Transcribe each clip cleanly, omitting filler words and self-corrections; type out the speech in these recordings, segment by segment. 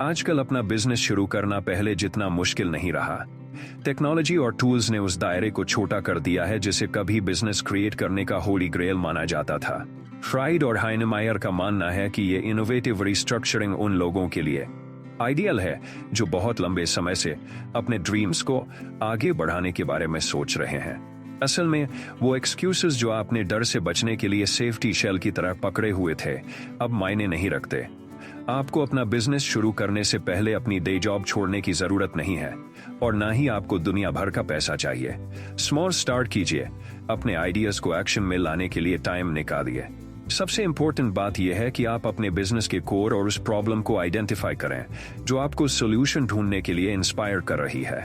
आजकल अपना बिजनेस शुरू करना पहले जितना मुश्किल नहीं रहा। टेक्नोलॉजी और टूल्स ने उस दायरे को छोटा कर दिया है जिसे कभी बिजनेस क्रिएट करने का होली ग्रेल माना जाता था। फ्राइड और हाइनेमायर का मानना है कि ये इनोवेटिव रिस्ट्रक्चरिंग उन लोगों के लिए आइडियल है जो बहुत लंबे समय से अपने ड्रीम्स को आगे बढ़ाने के बारे में सोच रहे हैं। असल में वो एक्सक्यूजेस जो आपने डर से बचने के लिए सेफ्टी शेल की तरह पकड़े हुए थे अब मायने नहीं रखते। आपको अपना बिजनेस शुरू करने से पहले अपनी डे जॉब छोड़ने की जरूरत नहीं है और ना ही आपको दुनिया भर का पैसा चाहिए। स्मॉल स्टार्ट कीजिए, अपने आइडियाज को एक्शन में लाने के लिए टाइम निकालिए। सबसे इंपॉर्टेंट बात यह है कि आप अपने बिजनेस के कोर और उस प्रॉब्लम को आइडेंटिफाई करें जो आपको सोल्यूशन ढूंढने के लिए इंस्पायर कर रही है।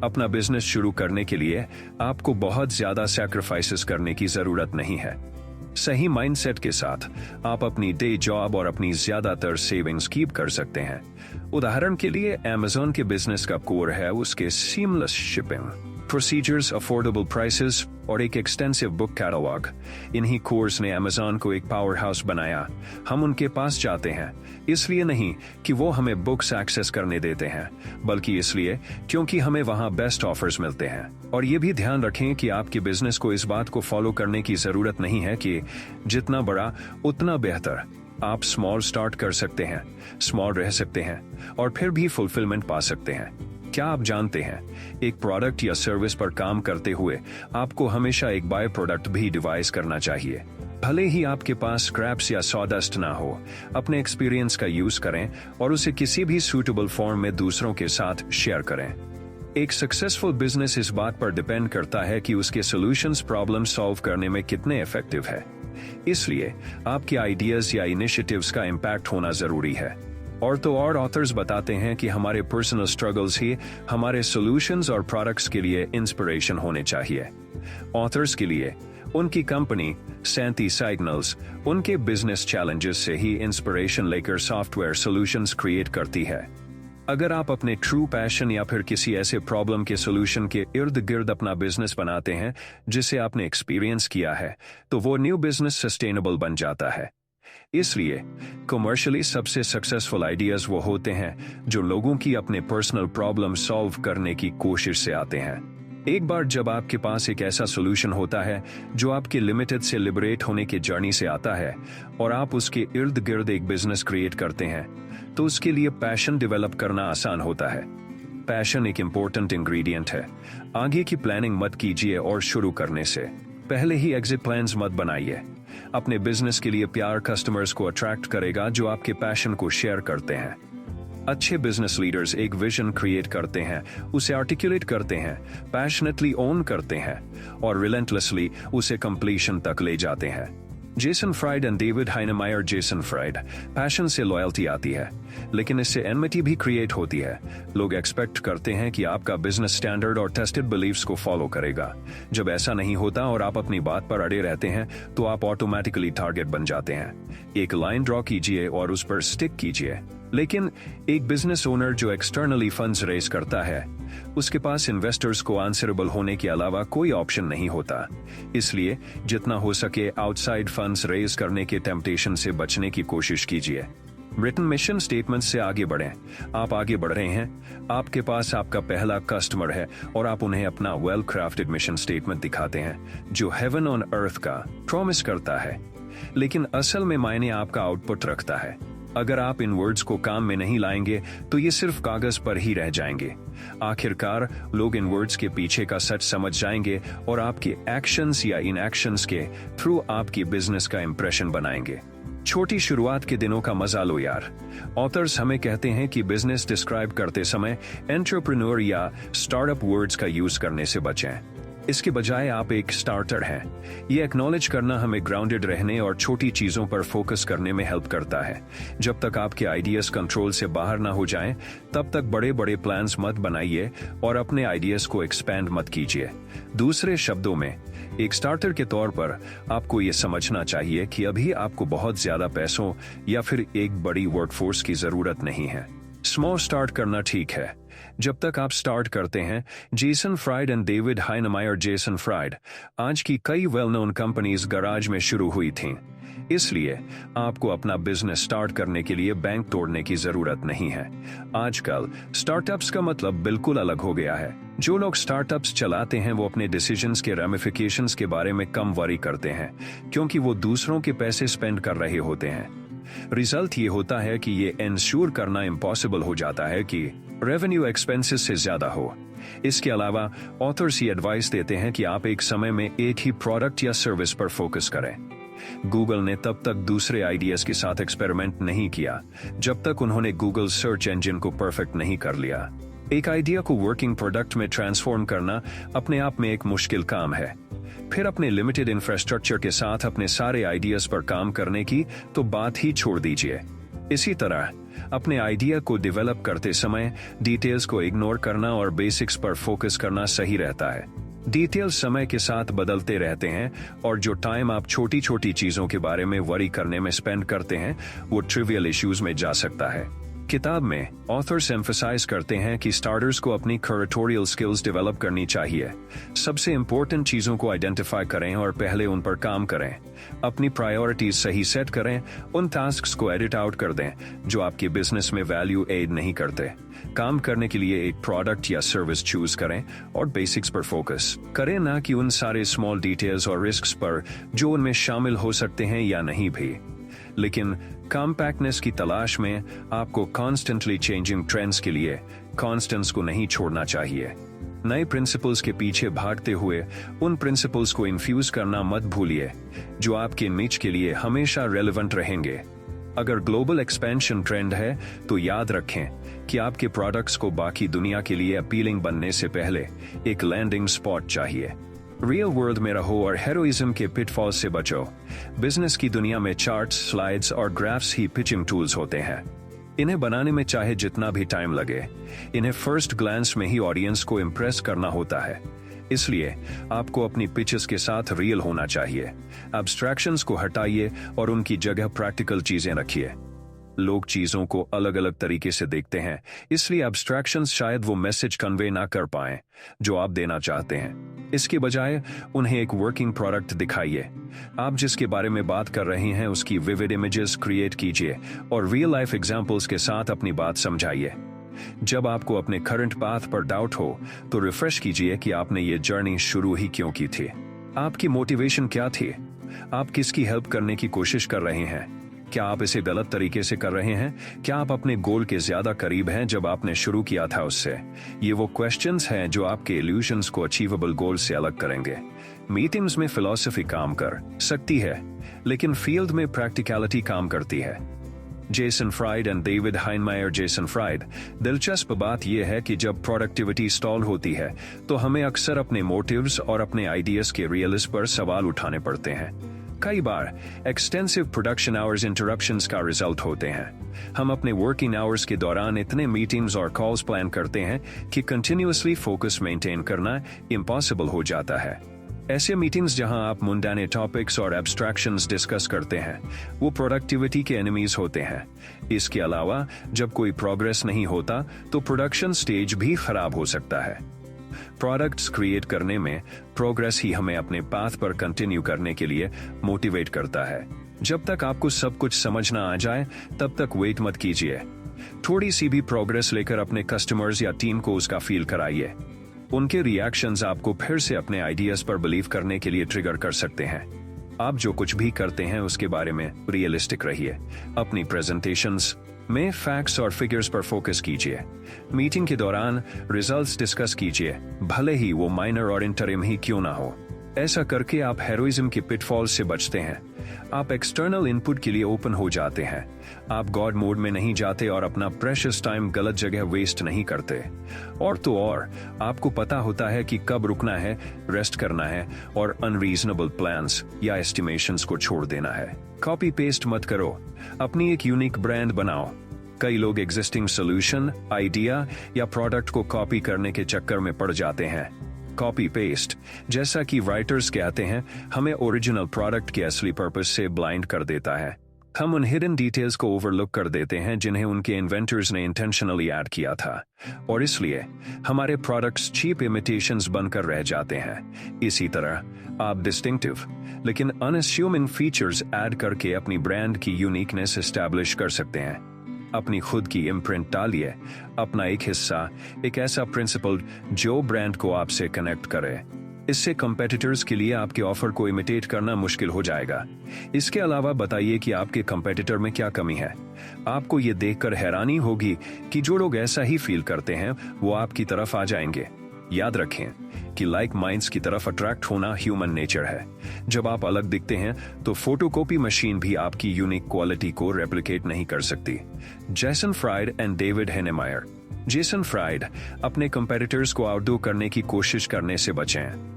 अपना बिजनेस शुरू करने के लिए आपको बहुत ज्यादा सैक्रिफाइसेस करने की जरूरत नहीं है। सही माइंडसेट के साथ आप अपनी डे जॉब और अपनी ज्यादातर सेविंग्स कीप कर सकते हैं। उदाहरण के लिए अमेज़न के बिजनेस का कोर है उसके seamless shipping, procedures, affordable prices और एक एक्सटेंसिव बुक कैटलॉग। इन्हीं कोर्स ने अमेज़न को एक पावर हाउस बनाया। हम उनके पास जाते हैं इसलिए नहीं कि वो हमें बुक्स एक्सेस करने देते हैं, बल्कि इसलिए क्योंकि हमें वहां बेस्ट ऑफर्स मिलते हैं। और ये भी ध्यान रखें कि आपके बिजनेस को इस बात को फॉलो करने की जरूरत नहीं है कि जितना बड़ा उतना बेहतर। आप स्मॉल स्टार्ट कर सकते हैं, स्मॉल रह सकते हैं और फिर भी फुलफिलमेंट पा सकते हैं। क्या आप जानते हैं, एक प्रोडक्ट या सर्विस पर काम करते हुए आपको हमेशा एक बाय प्रोडक्ट भी डिवाइस करना चाहिए। भले ही आपके पास स्क्रैप्स या सॉडस्ट ना हो, अपने एक्सपीरियंस का यूज करें और उसे किसी भी सूटेबल फॉर्म में दूसरों के साथ शेयर करें। एक सक्सेसफुल बिजनेस इस बात पर डिपेंड करता है कि उसके सॉल्यूशंस प्रॉब्लम सॉल्व करने में कितने इफेक्टिव है। इसलिए आपके आइडियाज या इनिशिएटिव्स का इम्पैक्ट होना जरूरी है। और तो और ऑथर्स बताते हैं कि हमारे पर्सनल स्ट्रगल्स ही हमारे सॉल्यूशंस और प्रोडक्ट्स के लिए इंस्पिरेशन होने चाहिए। ऑथर्स के लिए उनकी कंपनी सैंती सिग्नल्स उनके बिजनेस चैलेंजेस से ही इंस्पिरेशन लेकर सॉफ्टवेयर सॉल्यूशंस क्रिएट करती है। अगर आप अपने ट्रू पैशन या फिर किसी ऐसे प्रॉब्लम के सॉल्यूशन के इर्द गिर्द अपना बिजनेस बनाते हैं जिसे आपने एक्सपीरियंस किया है, तो वो न्यू बिजनेस सस्टेनेबल बन जाता है। इसलिए कमर्शियली सबसे सक्सेसफुल आइडियाज वो होते हैं जो लोगों की अपने पर्सनल प्रॉब्लम सॉल्व करने की कोशिश से आते हैं। एक बार जब आपके पास एक ऐसा सॉल्यूशन होता है जो आपके लिमिटेड से लिबरेट होने की जर्नी से आता है और आप उसके इर्द गिर्द एक बिजनेस क्रिएट करते हैं, तो उसके लिए पैशन डेवलप करना आसान होता है। पैशन एक इंपॉर्टेंट इंग्रेडिएंट है। आगे की प्लानिंग मत कीजिए और शुरू करने से पहले ही एग्जिट प्लान्स मत बनाइए। अपने बिजनेस के लिए प्यार कस्टमर्स को अट्रैक्ट करेगा जो आपके पैशन को शेयर करते हैं। अच्छे बिजनेस लीडर्स एक विजन क्रिएट करते हैं, उसे आर्टिकुलेट करते हैं, पैशनेटली ओन करते हैं और रिलेंटलेसली उसे कंप्लीशन तक ले जाते हैं। Jason Fried and David Heinemeier. Jason Fried, passion से लॉयल्टी आती है, लेकिन इससे एनमिटी भी क्रिएट होती है। लोग एक्सपेक्ट करते हैं कि आपका बिजनेस स्टैंडर्ड और टेस्टेड बिलीफ्स को फॉलो करेगा। जब ऐसा नहीं होता और आप अपनी बात पर अड़े रहते हैं तो आप ऑटोमेटिकली टारगेट बन जाते हैं। एक लाइन ड्रॉ कीजिए और उस पर स्टिक कीजिए। लेकिन एक बिजनेस ओनर जो एक्सटर्नली फंड्स रेज करता है, उसके पास इन्वेस्टर्स को आंसरेबल होने के अलावा कोई ऑप्शन नहीं होता। इसलिए जितना हो सके आउटसाइड फंड्स रेज करने के टेम्पटेशन से बचने की कोशिश कीजिए। रिटन मिशन स्टेटमेंट से आगे बढ़ें। आप आगे बढ़ रहे हैं, आपके पास आपका पहला कस्टमर है और आप उन्हें अपना वेल क्राफ्टेड मिशन स्टेटमेंट दिखाते हैं जो हेवन ऑन अर्थ का प्रॉमिस करता है, लेकिन असल में मायने आपका आउटपुट रखता है। अगर आप इन वर्ड्स को काम में नहीं लाएंगे तो ये सिर्फ कागज पर ही रह जाएंगे। आखिरकार लोग इन वर्ड्स के पीछे का सच समझ जाएंगे और आपके एक्शंस या इनएक्शंस के थ्रू आपकी बिजनेस का इंप्रेशन बनाएंगे। छोटी शुरुआत के दिनों का मजा लो यार। ऑथर्स हमें कहते हैं कि बिजनेस डिस्क्राइब करते समय एंटरप्रेन्योर या स्टार्टअप वर्ड्स का यूज करने से बचें। इसके बजाय आप एक स्टार्टर हैं। ये एक्नॉलेज करना हमें ग्राउंडेड रहने और छोटी चीजों पर फोकस करने में हेल्प करता है। जब तक आपके आइडियाज कंट्रोल से बाहर ना हो जाएं, तब तक बड़े बड़े प्लान्स मत बनाइए और अपने आइडियाज को एक्सपैंड मत कीजिए। दूसरे शब्दों में, एक स्टार्टर के तौर पर आपको ये समझना चाहिए कि अभी आपको बहुत ज्यादा पैसों या फिर एक बड़ी वर्कफोर्स की जरूरत नहीं है। स्मॉल स्टार्ट करना ठीक है। जब तक आप स्टार्ट करते हैं, Jason Fried and David Heinemeier Jason Fried आज की कई वेल नोन कंपनीज गराज में शुरू हुई थीं। इसलिए आपको अपना बिजनेस स्टार्ट करने के लिए बैंक तोड़ने की जरूरत नहीं है। आजकल स्टार्टअप्स का मतलब बिल्कुल अलग हो गया है। जो लोग स्टार्टअप्स चलाते हैं वो अपने डिसीजंस के रेमिफिकेशंस के बारे में कम वरी करते हैं, क्योंकि वो दूसरों के पैसे स्पेंड कर रहे होते हैं। रिजल्ट ये होता है कि ये इंश्योर करना इम्पॉसिबल हो जाता है कि रेवेन्यू एक्सपेंसेस से ज्यादा हो। इसके अलावा ऑथर्स ये एडवाइस देते हैं कि आप एक समय में एक ही प्रोडक्ट या सर्विस पर फोकस करें। गूगल ने तब तक दूसरे आइडियाज के साथ एक्सपेरिमेंट नहीं किया जब तक उन्होंने गूगल सर्च इंजन को परफेक्ट नहीं कर लिया। एक आइडिया को वर्किंग प्रोडक्ट में ट्रांसफॉर्म करना अपने आप में एक मुश्किल काम है। फिर अपने लिमिटेड इंफ्रास्ट्रक्चर के साथ अपने सारे आइडियाज पर काम करने की तो बात ही छोड़ दीजिए। इसी तरह अपने आइडिया को डेवलप करते समय डिटेल्स को इग्नोर करना और बेसिक्स पर फोकस करना सही रहता है। डिटेल्स समय के साथ बदलते रहते हैं और जो टाइम आप छोटी छोटी चीजों के बारे में वरी करने में स्पेंड करते हैं वो ट्रिवियल इश्यूज में जा सकता है। किताब में ऑथर्स एम्फसाइज करते हैं कि स्टार्टर्स को अपनी क्यूरेटोरियल स्किल्स डेवलप करनी चाहिए। सबसे इंपॉर्टेंट चीजों को आइडेंटिफाई करें और पहले उन पर काम करें। अपनी प्रायोरिटीज सही सेट करें, उन टास्क्स को एडिट आउट कर दें जो आपके बिजनेस में वैल्यू एड नहीं करते। काम करने के लिए एक प्रोडक्ट या सर्विस चूज करें और बेसिक्स पर फोकस करें, ना कि उन सारे स्मॉल डिटेल्स और रिस्क्स पर जो उनमें शामिल हो सकते हैं या नहीं भी। लेकिन कॉम्पैक्टनेस की तलाश में आपको कॉन्स्टेंटली चेंजिंग ट्रेंड्स के लिए कॉन्स्टेंट्स को नहीं छोड़ना चाहिए। नए प्रिंसिपल्स के पीछे भागते हुए उन प्रिंसिपल्स को इन्फ्यूज करना मत भूलिए जो आपके निच के लिए हमेशा रेलेवेंट रहेंगे। अगर ग्लोबल एक्सपेंशन ट्रेंड है तो याद रखें कि आपके प्रोडक्ट्स को बाकी दुनिया के लिए अपीलिंग बनने से पहले एक लैंडिंग स्पॉट चाहिए। रियल वर्ल्ड में रहो और हेरोइज्म के पिटफॉल्स से बचो। बिजनेस की दुनिया में चार्ट्स, स्लाइड्स और ग्राफ्स ही पिचिंग टूल्स होते हैं। इन्हें बनाने में चाहे जितना भी टाइम लगे, इन्हें फर्स्ट ग्लांस में ही ऑडियंस को इम्प्रेस करना होता है। इसलिए आपको अपनी पिचेस के साथ रियल होना चाहिए। एब्स्ट्रैक्शंस को हटाइए और उनकी जगह प्रैक्टिकल चीजें रखिए। लोग चीजों को अलग अलग तरीके से देखते हैं, इसलिए एब्स्ट्रैक्शंस शायद वो मैसेज कन्वे ना कर पाएं जो आप देना चाहते हैं। इसके बजाय उन्हें एक वर्किंग प्रोडक्ट दिखाइए। आप जिसके बारे में बात कर रहे हैं उसकी विविड इमेजेस क्रिएट कीजिए और रियल लाइफ एग्जांपल्स के साथ अपनी बात समझाइए। जब आपको अपने करंट पाथ पर डाउट हो तो रिफ्रेश कीजिए कि आपने ये जर्नी शुरू ही क्यों की थी। आपकी मोटिवेशन क्या थी? आप किसकी हेल्प करने की कोशिश कर रहे हैं? क्या आप इसे गलत तरीके से कर रहे हैं? क्या आप अपने गोल के ज्यादा करीब हैं जब आपने शुरू किया था उससे? ये वो क्वेश्चंस हैं जो आपके इल्यूजन्स को अचीवेबल गोल से अलग करेंगे। मीटिंग्स में फिलॉसफी काम कर सकती है, लेकिन फील्ड में प्रैक्टिकलिटी काम करती है। Jason Fried and David Heinemeier Jason Fried. दिलचस्प बात यह है कि जब प्रोडक्टिविटी स्टॉल होती है तो हमें अक्सर अपने मोटिव्स और अपने आइडियाज के रियलिज्म पर सवाल उठाने पड़ते हैं। कई बार एक्सटेंसिव प्रोडक्शन आवर्स इंटरप्शंस का रिजल्ट होते हैं। हम अपने वर्किंग आवर्स के दौरान इतने मीटिंग्स और कॉल्स प्लान करते हैं कि कंटिन्यूअसली फोकस मेंटेन करना इम्पॉसिबल हो जाता है। ऐसे मीटिंग्स जहां आप मुंडाने टॉपिक्स और एब्स्ट्रैक्शंस डिस्कस करते हैं वो प्रोडक्टिविटी के एनिमीज होते हैं। इसके अलावा जब कोई प्रोग्रेस नहीं होता तो प्रोडक्शन स्टेज भी खराब हो सकता है। प्रोडक्ट्स क्रिएट करने में प्रोग्रेस ही हमें अपने पाथ पर कंटिन्यू करने के लिए मोटिवेट करता है। जब तक आपको सब कुछ समझना आ जाए तब तक वेट मत कीजिए। थोड़ी सी भी प्रोग्रेस लेकर अपने कस्टमर्स या टीम को उसका फील कराइए। उनके रिएक्शंस आपको फिर से अपने आइडियाज पर बिलीव करने के लिए ट्रिगर कर सकते हैं। आप जो कुछ भी करते हैं उसके बारे में रियलिस्टिक रहिए। अपनी प्रेजेंटेशंस में फैक्ट्स और फिगर्स पर फोकस कीजिए। मीटिंग के दौरान रिजल्ट्स डिस्कस कीजिए, भले ही वो माइनर और इंटरिम ही क्यों ना हो। ऐसा करके आप हेरोइज्म के पिटफॉल से बचते हैं। आप एक्सटर्नल इनपुट के लिए ओपन हो जाते हैं। आप गॉड मोड में नहीं जाते और अपना प्रेशियस टाइम गलत जगह वेस्ट नहीं करते। और तो और आपको पता होता है कि कब रुकना है, रेस्ट करना है और अनरीजनेबल प्लान्स या एस्टिमेशंस को छोड़ देना है। कॉपी पेस्ट मत करो, अपनी एक यूनिक ब्रांड बनाओ। कई लोग एग्जिस्टिंग सोल्यूशन, आइडिया या प्रोडक्ट को कॉपी करने के चक्कर में पड़ जाते हैं। कॉपी पेस्ट, जैसा कि राइटर्स कहते हैं, हमें ओरिजिनल प्रोडक्ट के असली पर्पस से ब्लाइंड कर देता है। हम उन हिडन डिटेल्स को ओवरलुक कर देते हैं जिन्हें उनके इन्वेंटर्स ने इंटेंशनली ऐड किया था, और इसलिए हमारे प्रोडक्ट्स चीप इमिटेशंस बनकर रह जाते हैं। इसी तरह आप डिस्टिंक्टिव लेकिन अनअस्यूमिंग फीचर्स ऐड करके अपनी ब्रांड की यूनिकनेस एस्टैब्लिश कर सकते हैं। अपनी खुद की इम्प्रिंट डालिए, अपना एक हिस्सा, एक ऐसा प्रिंसिपल जो ब्रांड को आपसे कनेक्ट करे। इससे कंपेटिटर्स के लिए आपके ऑफर को इमिटेट करना मुश्किल हो जाएगा। इसके अलावा बताइए कि आपके कंपेटिटर में क्या कमी है। आपको ये देखकर हैरानी होगी कि जो लोग ऐसा ही फील करते हैं वो आपकी तरफ आ जाएंगे। याद रखें कि लाइक माइंड्स की तरफ अट्रैक्ट होना ह्यूमन नेचर है। जब आप अलग दिखते हैं तो फोटोकॉपी मशीन भी आपकी यूनिक क्वालिटी को रेप्लिकेट नहीं कर सकती। Jason Fried and David Heinemeier. Jason Fried, अपने कंपेटिटर्स को आउटडू करने की कोशिश करने से बचें।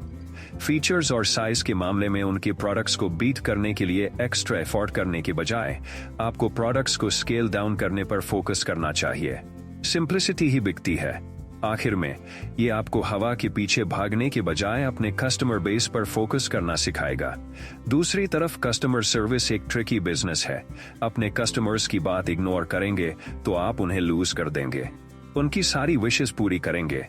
फीचर्स और साइज के मामले में उनके प्रोडक्ट्स को बीट करने के लिए एक्स्ट्रा एफर्ट करने के बजाय आपको प्रोडक्ट्स को स्केल डाउन करने पर फोकस करना चाहिए। सिंप्लिसिटी ही बिकती है। आखिर में ये आपको हवा के पीछे भागने के बजाय अपने कस्टमर बेस पर फोकस करना सिखाएगा। दूसरी तरफ कस्टमर सर्विस एक ट्रिकी बिजनेस है। अपने कस्टमर्स की बात इग्नोर करेंगे तो आप उन्हें लूज कर देंगे। उनकी सारी विशेस पूरी करेंगे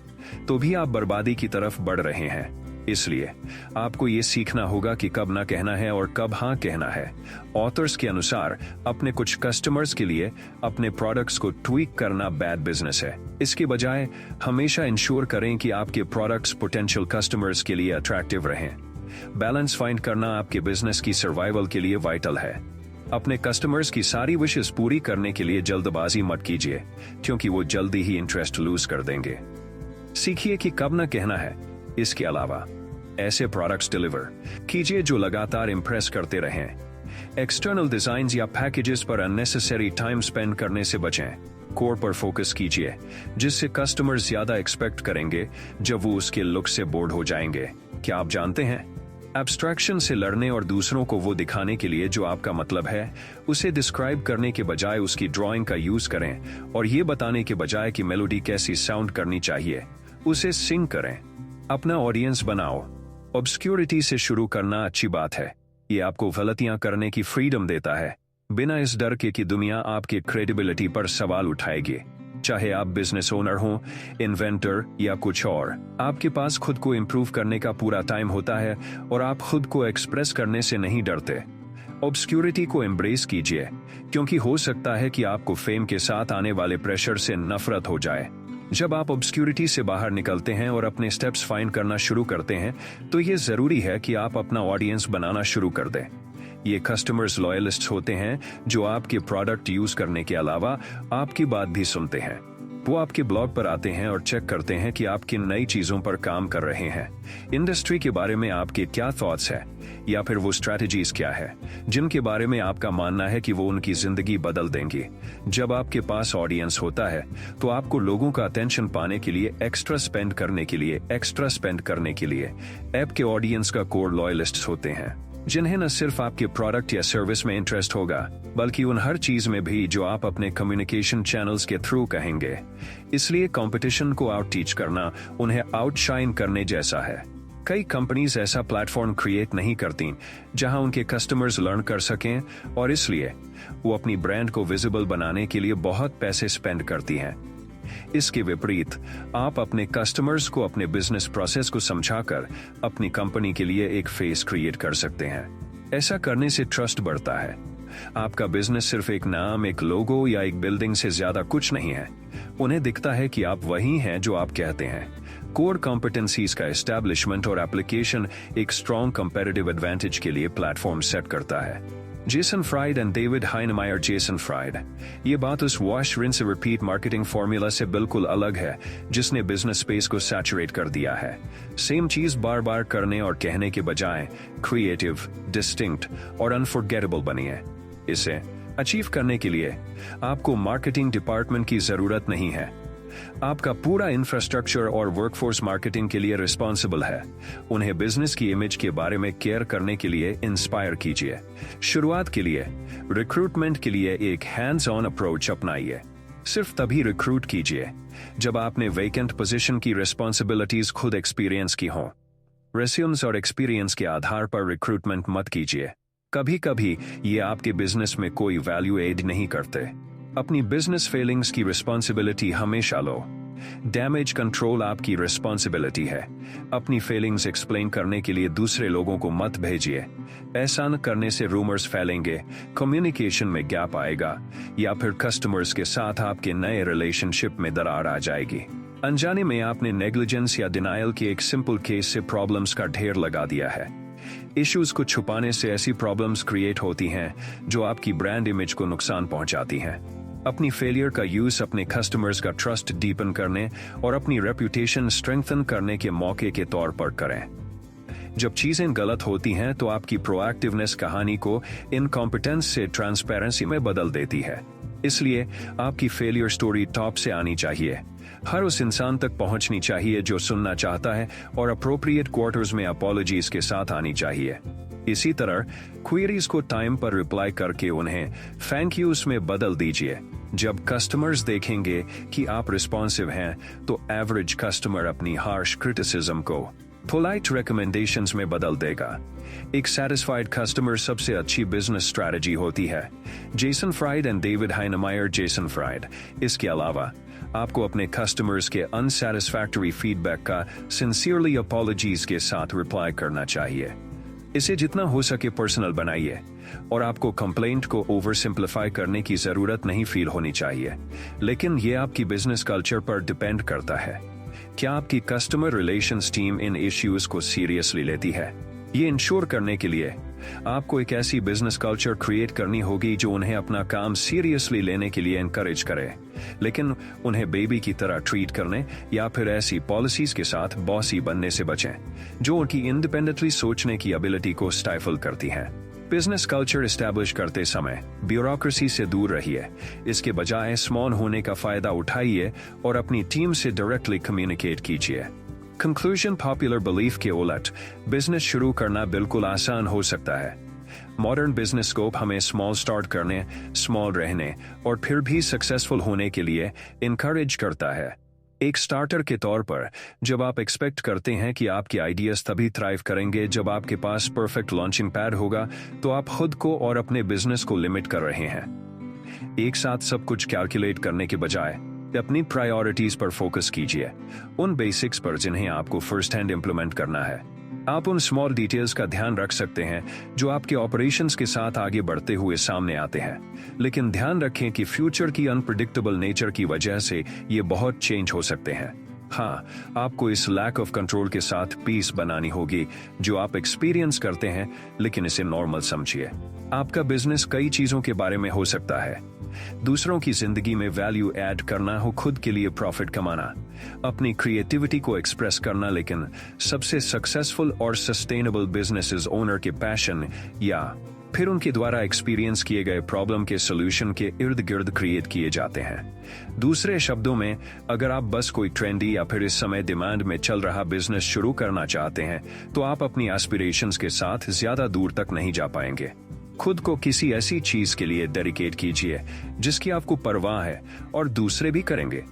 तो भी आप बर्बादी की तरफ बढ़ रहे हैं। इसलिए आपको ये सीखना होगा कि कब ना कहना है और कब हाँ कहना है। ऑथर्स के अनुसार अपने कुछ कस्टमर्स के लिए अपने प्रोडक्ट्स को ट्वीक करना बैड बिजनेस है। इसके बजाय हमेशा इंश्योर करें कि आपके प्रोडक्ट्स पोटेंशियल कस्टमर्स के लिए अट्रैक्टिव रहें। बैलेंस फाइंड करना आपके बिजनेस की सर्वाइवल के लिए वाइटल है। अपने कस्टमर्स की सारी विशेस पूरी करने के लिए जल्दबाजी मत कीजिए, क्योंकि वो जल्दी ही इंटरेस्ट लूज कर देंगे। सीखिए कि कब ना कहना है। इसके अलावा ऐसे प्रोडक्ट्स डिलीवर कीजिए जो लगातार इंप्रेस करते रहें। एक्सटर्नल डिजाइन्स या पैकेजेस पर अननेसेसरी टाइम स्पेंड करने से बचें। कोर पर फोकस कीजिए, जिससे कस्टमर्स ज्यादा एक्सपेक्ट करेंगे जब वो उसके लुक से बोर्ड हो जाएंगे। क्या आप जानते हैं, एब्स्ट्रैक्शन से लड़ने और दूसरों को वो दिखाने के लिए जो आपका मतलब है, उसे डिस्क्राइब करने के बजाय उसकी ड्राइंग का यूज करें, और ये बताने के बजाय कि मेलोडी कैसी साउंड करनी चाहिए, उसे सिंग करें। अपना ऑडियंस बनाओ। ऑब्सक्योरिटी से शुरू करना अच्छी बात है। ये आपको गलतियां करने की फ्रीडम देता है, बिना इस डर के कि दुनिया आपके क्रेडिबिलिटी पर सवाल उठाएगी। चाहे आप बिजनेस ओनर हो, इन्वेंटर या कुछ और, आपके पास खुद को इम्प्रूव करने का पूरा टाइम होता है और आप खुद को एक्सप्रेस करने से नहीं डरते। ऑब्सक्योरिटी को एम्ब्रेस कीजिए, क्योंकि हो सकता है कि आपको फेम के साथ आने वाले प्रेशर से नफरत हो जाए। जब आप ऑब्सक्योरिटी से बाहर निकलते हैं और अपने स्टेप्स फाइंड करना शुरू करते हैं, तो ये जरूरी है कि आप अपना ऑडियंस बनाना शुरू कर दें। ये कस्टमर्स लॉयलिस्ट्स होते हैं जो आपके प्रोडक्ट यूज करने के अलावा आपकी बात भी सुनते हैं। वो आपके ब्लॉग पर आते हैं और चेक करते हैं कि आप किन नई चीजों पर काम कर रहे हैं, इंडस्ट्री के बारे में आपके क्या थॉट्स हैं, या फिर वो स्ट्रैटेजीज क्या है जिनके बारे में आपका मानना है कि वो उनकी जिंदगी बदल देंगी। जब आपके पास ऑडियंस होता है तो आपको लोगों का अटेंशन पाने के लिए एक्स्ट्रा स्पेंड करने के लिए ऐप के ऑडियंस का कोर लॉयलिस्ट्स होते हैं, जिन्हें न सिर्फ आपके प्रोडक्ट या सर्विस में इंटरेस्ट होगा, बल्कि उन हर चीज में भी जो आप अपने कम्युनिकेशन चैनल्स के थ्रू कहेंगे। इसलिए कंपटीशन को आउट टीच करना उन्हें आउटशाइन करने जैसा है। कई कंपनीज ऐसा प्लेटफॉर्म क्रिएट नहीं करती जहां उनके कस्टमर्स लर्न कर सकें, और इसलिए वो अपनी ब्रांड को विजिबल बनाने के लिए बहुत पैसे स्पेंड करती हैं। इसके विपरीत आप अपने कस्टमर्स को अपने बिजनेस प्रोसेस को समझाकर अपनी कंपनी के लिए एक फेस क्रिएट कर सकते हैं। ऐसा करने से ट्रस्ट बढ़ता है। आपका बिजनेस सिर्फ एक नाम, एक लोगो या एक बिल्डिंग से ज्यादा कुछ नहीं है। उन्हें दिखता है कि आप वही हैं जो आप कहते हैं। कोर कॉम्पिटेंसीज का एस्टैब्लिशमेंट और एप्लीकेशन एक स्ट्रॉन्ग कंपैरेटिव एडवांटेज के लिए प्लेटफॉर्म सेट करता है। Jason Fried and David Heinemeier. Jason Fried, ये बात उस wash rinse repeat marketing formula से बिल्कुल अलग है जिसने बिजनेस स्पेस को सैचुरेट कर दिया है। सेम चीज बार बार करने और कहने के बजाय क्रिएटिव, डिस्टिंक्ट और अनफॉरगेटेबल बनिए। इसे अचीव करने के लिए आपको मार्केटिंग डिपार्टमेंट की जरूरत नहीं है। आपका पूरा इंफ्रास्ट्रक्चर और वर्कफोर्स मार्केटिंग के लिए रिस्पॉन्सिबल है। उन्हें बिजनेस की इमेज के बारे में केयर करने के लिए इंस्पायर कीजिए। शुरुआत के लिए रिक्रूटमेंट के लिए एक हैंड्स ऑन अप्रोच अपनाइए। सिर्फ तभी रिक्रूट कीजिए जब आपने वेकेंट पोजीशन की रिस्पॉन्सिबिलिटीज खुद एक्सपीरियंस की हों। रेज्यूम्स और एक्सपीरियंस के आधार पर रिक्रूटमेंट मत कीजिए। कभी कभी ये आपके बिजनेस में कोई वैल्यू एड नहीं करते। अपनी बिजनेस फेलिंग्स की रिस्पॉन्सिबिलिटी हमेशा लो। डैमेज कंट्रोल आपकी रिस्पॉन्सिबिलिटी है। अपनी फेलिंग्स एक्सप्लेन करने के लिए दूसरे लोगों को मत भेजिए। ऐसा न करने से रूमर्स फैलेंगे, कम्युनिकेशन में गैप आएगा, या फिर कस्टमर्स के साथ आपके नए रिलेशनशिप में दरार आ जाएगी। अनजाने में आपने नेग्लिजेंस या डिनायल के एक सिंपल केस से प्रॉब्लम्स का ढेर लगा दिया है। इश्यूज को छुपाने से ऐसी प्रॉब्लम्स क्रिएट होती हैं जो आपकी ब्रांड इमेज को नुकसान पहुंचाती हैं। अपनी फेलियर का यूज अपने कस्टमर्स का ट्रस्ट डीपन करने और अपनी रेप्यूटेशन स्ट्रेंथन करने के मौके के तौर पर करें। जब चीजें गलत होती हैं तो आपकी प्रोएक्टिवनेस कहानी को इनकॉम्पिटेंस से ट्रांसपेरेंसी में बदल देती है। इसलिए आपकी फेलियर स्टोरी टॉप से आनी चाहिए, हर उस इंसान तक पहुंचनी चाहिए जो सुनना चाहता है, और अप्रोप्रिएट क्वार्टर्स में अपॉलॉजीज के साथ आनी चाहिए। इसी तरह क्वेरीज को टाइम पर रिप्लाई करके उन्हें थैंक यूज में बदल दीजिए। जब कस्टमर्स देखेंगे कि आप रिस्पॉन्सिव हैं तो एवरेज कस्टमर अपनी हार्श क्रिटिसिज्म को पोलाइट रिकमेंडेशंस में बदल देगा। एक सेटिस्फाइड कस्टमर सबसे अच्छी बिजनेस स्ट्रैटेजी होती है। Jason Fried and David Heinemeier. Jason Fried. इसके अलावा आपको अपने कस्टमर्स के अनसैटिस्फैक्टरी फीडबैक का सिंसियरली अपॉलॉजीज के साथ रिप्लाई करना चाहिए। इसे जितना हो सके पर्सनल बनाइए, और आपको कंप्लेंट को ओवर सिंप्लीफाई करने की जरूरत नहीं फील होनी चाहिए। लेकिन यह आपकी बिजनेस कल्चर पर डिपेंड करता है। क्या आपकी कस्टमर रिलेशंस टीम इन इश्यूज को सीरियसली लेती है? ये इंश्योर करने के लिए आपको एक ऐसी बिजनेस कल्चर क्रिएट करनी होगी जो उन्हें अपना काम सीरियसली लेने के लिए एनकरेज करे, लेकिन उन्हें बेबी की तरह ट्रीट करने या फिर ऐसी पॉलिसीज के साथ बॉसी बनने से बचें जो उनकी इंडिपेंडेंटली सोचने की एबिलिटी को स्टाइफल करती हैं। बिजनेस कल्चर एस्टैब्लिश करते समय ब्यूरोक्रेसी से दूर रहिए। इसके बजाय स्मॉल होने का फायदा उठाइए और अपनी टीम से डायरेक्टली कम्युनिकेट कीजिए। कंक्लूजन, पॉपुलर बिलीफ के उलट बिजनेस शुरू करना बिल्कुल आसान हो सकता है। मॉडर्न बिजनेस स्कोप हमें स्मॉल स्टार्ट करने, स्मॉल रहने और फिर भी सक्सेसफुल होने के लिए इनकरेज करता है। एक स्टार्टर के तौर पर, जब आप एक्सपेक्ट करते हैं कि आपके आइडियाज तभी थ्राइव करेंगे जब आपके पास परफेक्ट लॉन्चिंग पैड होगा, तो आप खुद को और अपने बिजनेस को लिमिट कर रहे हैं। एक साथ सब कुछ कैलकुलेट करने के बजाय अपनी प्रायोरिटीज पर फोकस कीजिए, उन बेसिक्स पर जिन्हें आपको फर्स्ट हैंड इंप्लीमेंट करना है। आप उन स्मॉल डिटेल्स का ध्यान रख सकते हैं जो आपके ऑपरेशंस के साथ आगे बढ़ते हुए सामने आते हैं, लेकिन ध्यान रखें कि फ्यूचर की अनप्रेडिक्टेबल नेचर की वजह से ये बहुत चेंज हो सकते हैं। हाँ, आपको इस लैक ऑफ कंट्रोल के साथ पीस बनानी होगी जो आप एक्सपीरियंस करते हैं, लेकिन इसे नॉर्मल समझिए। आपका बिजनेस कई चीजों के बारे में हो सकता है। दूसरों की जिंदगी में वैल्यू ऐड करना हो, खुद के लिए प्रॉफिट कमाना, अपनी क्रिएटिविटी को एक्सप्रेस करना, लेकिन सबसे सक्सेसफुल और सस्टेनेबल बिजनेसेस ओनर के पैशन या फिर उनके द्वारा एक्सपीरियंस किए गए प्रॉब्लम के सॉल्यूशन के इर्द गिर्द क्रिएट किए जाते हैं। दूसरे शब्दों में, अगर आप बस कोई ट्रेंडी या फिर इस समय डिमांड में चल रहा बिजनेस शुरू करना चाहते हैं, तो आप अपनी एस्पिरेशंस के साथ ज्यादा दूर तक नहीं जा पाएंगे। खुद को किसी ऐसी चीज के लिए डेडिकेट कीजिए जिसकी आपको परवाह है, और दूसरे भी करेंगे।